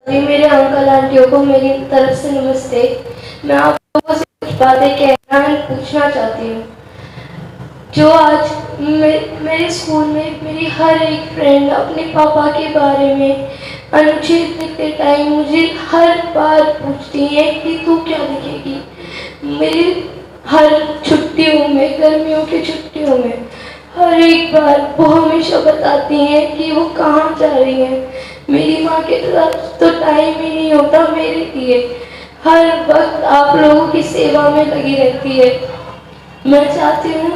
मेरे अंकल आंटियों को मेरी तरफ से नमस्ते। मैं आप लोगों से कुछ बातें कहना और पूछना चाहती हूँ। जो आज मेरे स्कूल में मेरी हर एक फ्रेंड अपने पापा के बारे में अनुच्छेद लिखते टाइम मुझे हर बार पूछती है कि तू क्या लिखेगी। मेरी हर छुट्टियों में, गर्मियों की छुट्टियों में हर एक बार वो हमेशा बताती हैं कि वो कहाँ जा रही हैं। मेरी माँ के तरफ तो टाइम ही नहीं होता मेरे लिए, हर वक्त आप लोगों की सेवा में लगी रहती है। मैं चाहती हूँ,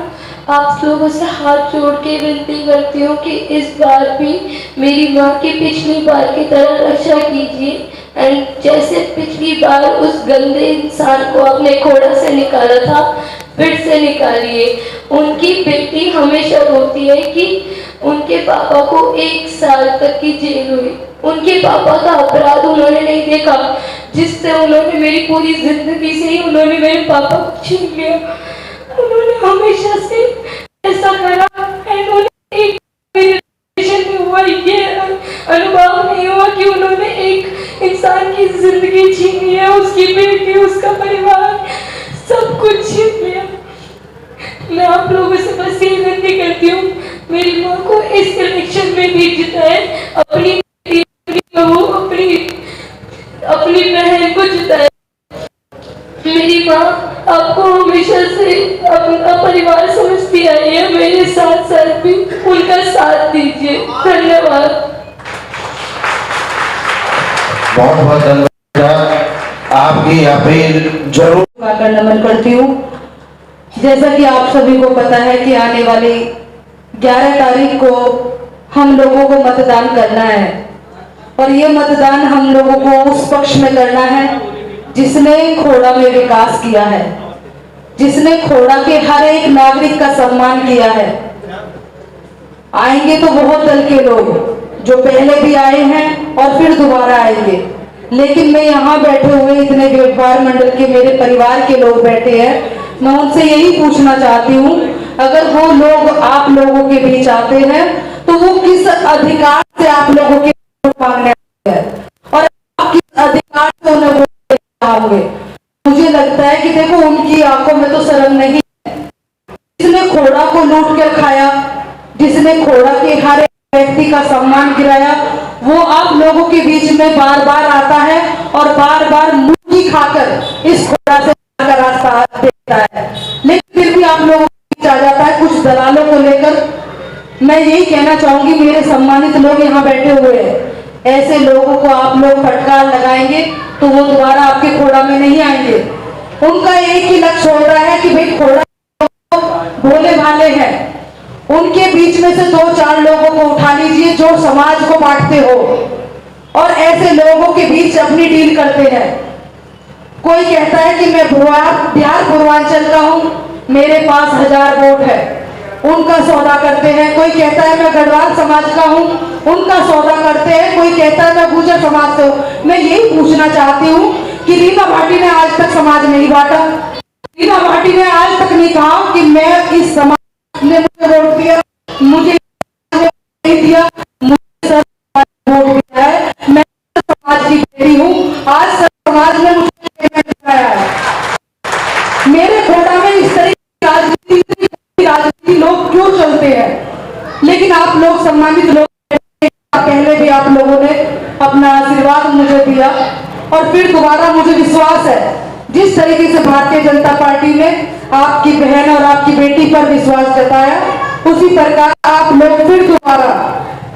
आप लोगों से हाथ जोड़ के विनती करती हूँ कि इस बार भी मेरी माँ की पिछली बार की तरह रक्षा कीजिए। एंड जैसे पिछली बार उस गंदे इंसान को अपने खोड़ा से निकाला था, फिर से निकालिए। उनकी बेटी हमेशा रोती है कि उनके पापा को 1 साल तक की जेल हुई। उनके पापा का अपराध उन्होंने नहीं देखा, जिससे उन्होंने मेरी पूरी जिंदगी से ही उन्होंने मेरे पापा को छीन लिया। उन्होंने हमेशा से ऐसा करा एंड उन्हें एक रिलेशन में हुआ ये अनुभव नहीं हुआ कि उन्होंने एक इंसान की जिंदगी छीन ली है, उसकी बेटी, उसका परिवार, सब कुछ छीन लिया। मैं आप लोगों से बस ये विनती करती हूँ, मेरी माँ को इस इलेक्शन में भी जिताए, अपनी बेटी, अपनी बहू, अपनी बहन को जिताए। मेरी माँ आपको हमेशा से अपना परिवार समझती आई है, मेरे साथ साथ भी उनका साथ दीजिए। धन्यवाद। बहुत बहुत धन्यवाद। आपकी अपील जरूर नमन करती हूँ। जैसा कि आप सभी को पता है कि आने वाली 11 तारीख को हम लोगों को मतदान करना है और ये मतदान हम लोगों को उस पक्ष में करना है जिसने खोड़ा में विकास किया है, जिसने खोड़ा के हर एक नागरिक का सम्मान किया है। आएंगे तो बहुत दल के लोग जो पहले भी आए हैं और फिर दोबारा आएंगे, लेकिन मैं यहाँ बैठे हुए इतने व्यापार मंडल के मेरे परिवार के लोग बैठे हैं, मैं उनसे यही पूछना चाहती हूँ, अगर वो लोग आप लोगों के बीच आते हैं तो वो किस अधिकार से आप लोगों के वोट मांगने आते हैं और आप किस अधिकार से उन्हें वोट देने आओगे। मुझे लगता है कि देखो, उनकी आंखों में तो शर्म नहीं है। जिसने खोड़ा को लूट कर खाया, जिसने खोड़ा के हर एक व्यक्ति का सम्मान गिराया, वो आप लोगों के बीच में बार बार आता है और बार बार मुर्गी खाकर इस खोड़ा से रास्ता देता है, लेकिन फिर भी आप लोगों के बीच आ जाता है कुछ दलालों को लेकर। मैं यही कहना चाहूंगी, मेरे सम्मानित लोग यहाँ बैठे हुए हैं, ऐसे लोगों को आप लोग फटकार लगाएंगे तो वो दोबारा आपके खोड़ा में नहीं आएंगे। उनका एक ही लक्ष्य हो रहा है कि भाई खोड़ा भोले भाले हैं, उनके बीच में से 2-4 लोगों को उठा लीजिए जो समाज को बांटते हो और ऐसे लोगों के बीच अपनी डील करते हैं। कोई कहता है कि मैं बिहार पूर्वांचल का हूँ, मेरे पास 1000 वोट है, उनका सौदा करते हैं। कोई कहता है मैं गढ़वाल समाज का हूँ, उनका सौदा करते हैं। कोई कहता है मैं गुर्जर समाज से हूँ। मैं यही पूछना चाहती हूँ कि रीना भाटी ने आज तक समाज नहीं बांटा। रीना भाटी ने आज तक नहीं कहा कि मैं इस समाज ने मुझे वोट दिया, मुझे नहीं दिया, मुझे वोट दिया है, मैं समाज की बेटी हूँ। आज समाज ने मुझे मेरे खोड़ा में इस तरह की राजनीति लोग क्यों चलते हैं, लेकिन आप लोग सम्मानित लोग पहले भी आप लोगों ने अपना आशीर्वाद मुझे दिया और फिर दोबारा मुझे विश्वास है जिस तरीके से भारतीय जनता पार्टी ने आपकी बहन और आपकी बेटी पर विश्वास जताया, उसी प्रकार आप लोग फिर दोबारा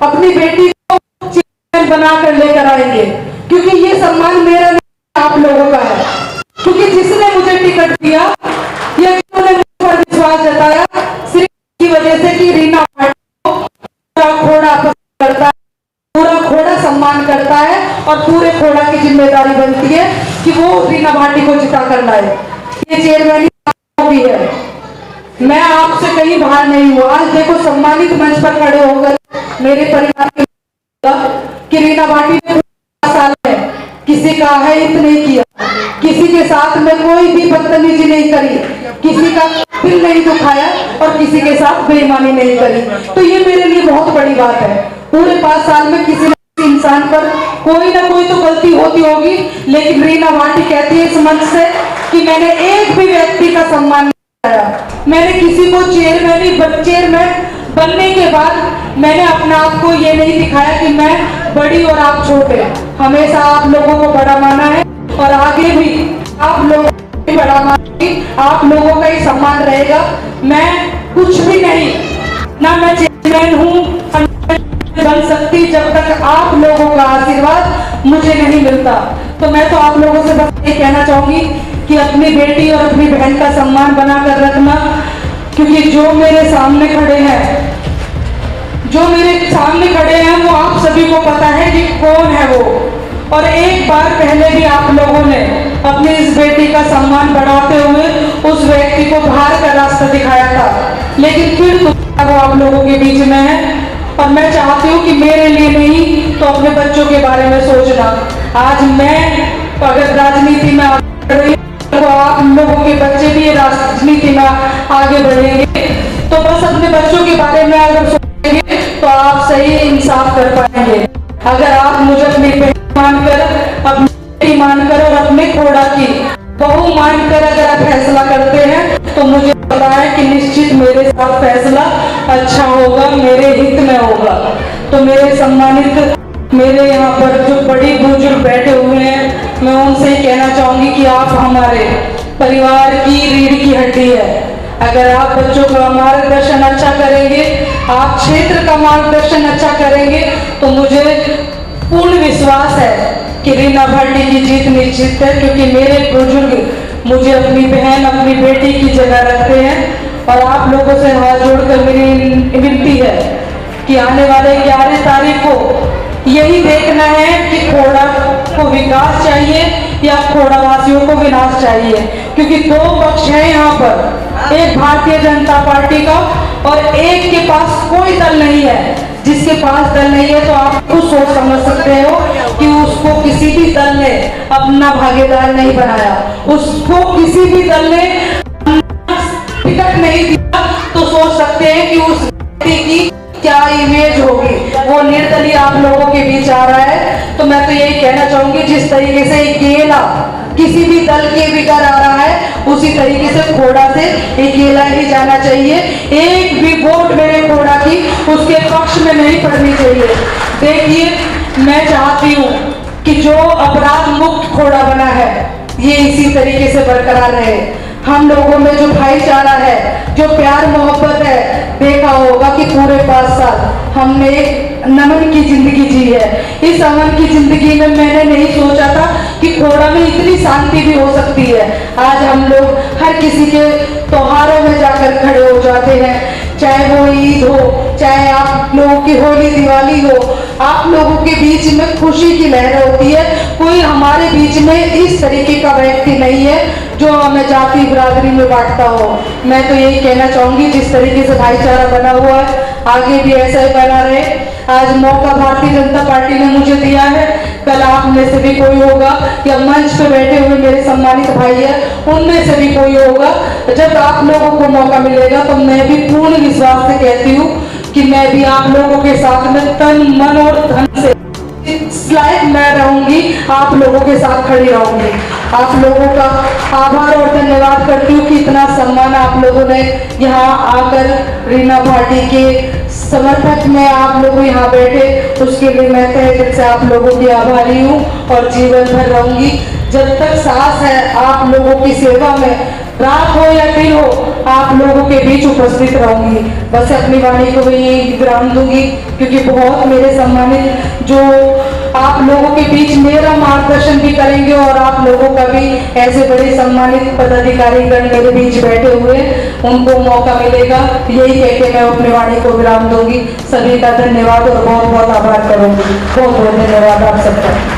अपनी बेटी को चेयरमैन बनाकर लेकर आएंगे, क्योंकि ये सम्मान मेरा नहीं आप लोगों का है। क्योंकि जिसने मुझे टिकट दिया या जिन्होंने मुझ पर विश्वास जताया, सिर्फ की वजह से कि रीना भाटी को पूरा खोड़ा पसंद करता है, पूरा खोड़ा सम्मान करता है और पूरे खोड़ा की जिम्मेदारी बनती है कि वो रीना भाटी को जिता कर लाए। ये चेयरमैन भी है, मैं आपसे कहीं बाहर नहीं हूँ। आज देखो, सम्मानित मंच पर खड़े होकर मेरे परिवार के कि रीना भाटी ने 5 साल में किसी का अहित नहीं किया, किसी के साथ में कोई भी बदतमीजी नहीं करी, किसी का दिल नहीं दुखाया और किसी के साथ बेईमानी नहीं करी। तो ये मेरे लिए बहुत बड़ी बात है। पूरे 5 साल में किसी न किसी इंसान पर कोई ना कोई तो गलती होती होगी, लेकिन रीना भाटी कहती है इस मंच से कि मैंने एक भी व्यक्ति का सम्मान नहीं किया। मैंने किसी को चेयरमैन बनने के बाद मैंने अपने आप को ये नहीं दिखाया कि मैं बड़ी और आप छोटे। हमेशा आप लोगों को बड़ा माना है और आगे भी आप लोगों को बड़ा मानूंगी, आप लोगों का ही सम्मान रहेगा। मैं कुछ भी नहीं, ना मैं चेयरमैन हूँ बन सकती जब तक आप लोगों का आशीर्वाद मुझे नहीं मिलता। तो मैं तो आप लोगों से बस ये कहना चाहूंगी कि अपनी बेटी और अपनी बहन का सम्मान बनाकर रखना, क्योंकि जो मेरे सामने खड़े हैं वो आप सभी को पता है कि कौन है वो। और एक बार पहले भी आप लोगों ने अपनी इस बेटी का सम्मान बढ़ाते हुए उस व्यक्ति को बाहर का रास्ता दिखाया था, लेकिन फिर वो आप लोगों के बीच में है। और मैं चाहती हूँ कि मेरे लिए नहीं तो अपने बच्चों के बारे में सोचना। आज मैं अगर राजनीति में आगे बढ़ी तो आप लोगों के बच्चे भी राजनीति में आगे बढ़ेंगे। तो बस अपने बच्चों के बारे में अगर सोचेंगे तो आप सही इंसाफ कर पाएंगे। अगर आप मुझे अपनी बहन मानकर, अपनी बेटी मानकर और अपने खोड़ा की बहू मानकर अगर आप फैसला करते हैं तो मुझे पता है कि निश्चित मेरे साथ फैसला अच्छा होगा, मेरे हित में होगा। तो मेरे सम्मानित, मेरे यहाँ पर जो बड़ी बुजुर्ग बैठे हुए हैं, मैं उनसे कहना चाहूंगी कि आप हमारे परिवार की रीढ़ की हड्डी है। अगर आप बच्चों का मार्गदर्शन अच्छा करेंगे, आप क्षेत्र का मार्गदर्शन अच्छा करेंगे, तो मुझे पूर्ण विश्वास है कि रीना भाटी की जीत निश्चित है, क्योंकि मेरे बुजुर्ग मुझे अपनी बहन, अपनी बेटी की जगह रखते हैं। और आप लोगों से हाथ जोड़कर मेरी विनती है कि आने वाले 11 तारीख को यही देखना है कि खोड़ा को विकास चाहिए या खोड़ा वासियों को विनाश चाहिए, क्योंकि दो पक्ष हैं यहाँ पर, एक भारतीय जनता पार्टी का और एक के पास कोई दल नहीं है। जिसके पास दल नहीं है तो आप खुद सोच समझ सकते हो कि उसको किसी भी दल ने अपना भागीदार नहीं बनाया, उसको किसी भी दल ने टिकट नहीं दिया, तो सोच सकते हैं कि उस व्यक्ति की क्या इमेज होगी। वो निर्दलीय आप लोगों के बीच आ रहा है। तो मैं तो यही कहना चाहूंगी, जिस तरीके से अकेला किसी भी दल के बिगड़ आ रहा है, उसी तरीके से खोड़ा से अकेला ही जाना चाहिए। एक भी वोट मेरे खोड़ा की उसके पक्ष में नहीं पड़नी चाहिए। देखिए, मैं चाहती हूँ कि जो अपराध मुक्त खोड़ा बना है ये इसी तरीके से बरकरार रहे। हम लोगों में जो भाईचारा है, जो प्यार मोहब्बत है, देखा होगा कि पूरे 5 साल हमने एक नमन की जिंदगी जी है। इस अमन की जिंदगी में मैंने नहीं सोचा था कि खोड़ा में इतनी शांति भी हो सकती है। आज हम लोग हर किसी के त्योहारों में जाकर खड़े हो जाते हैं, चाहे वो ईद हो, चाहे आप लोगों की होली दिवाली हो, आप लोगों के बीच में खुशी की लहर होती है। कोई हमारे बीच में इस तरीके का व्यक्ति नहीं है जो हमें जाति बिरादरी में बांटता हो। मैं तो यही कहना चाहूंगी, जिस तरीके से भाईचारा बना हुआ है आगे भी ऐसा ही बना रहे। आज मौका भारतीय जनता पार्टी ने मुझे दिया है, कल आप में से भी कोई होगा या मंच पे बैठे हुए मेरे सम्मानित भाई है उनमें से भी कोई होगा। जब आप लोगों को मौका मिलेगा तो मैं भी पूर्ण विश्वास से कहती हूँ कि मैं भी आप लोगों के साथ में तन मन और धन से लाइक मैं रहूंगी, आप लोगों के साथ खड़ी रहूंगी। आप लोगों का आभार और धन्यवाद करती हूँ कि इतना सम्मान आप लोगों ने यहाँ आकर रीना भाटी के समर्थक में आप लोग यहाँ बैठे, उसके लिए मैं तहे दिल से आप लोगों की आभारी हूँ और जीवन भर रहूंगी। जब तक सांस है आप लोगों की सेवा में, रात हो या दिन हो, आप लोगों के बीच उपस्थित रहूंगी। बस अपनी वाणी को भी यही विराम दूंगी, क्योंकि बहुत मेरे सम्मानित जो आप लोगों के बीच मेरा मार्गदर्शन भी करेंगे और आप लोगों का भी ऐसे बड़े सम्मानित पदाधिकारी गण मेरे बीच बैठे हुए, उनको मौका मिलेगा। यही कह के मैं अपनी वाणी को विराम दूंगी। सभी का धन्यवाद और बहुत बहुत आभार करूंगी। बहुत बहुत धन्यवाद आप सबका।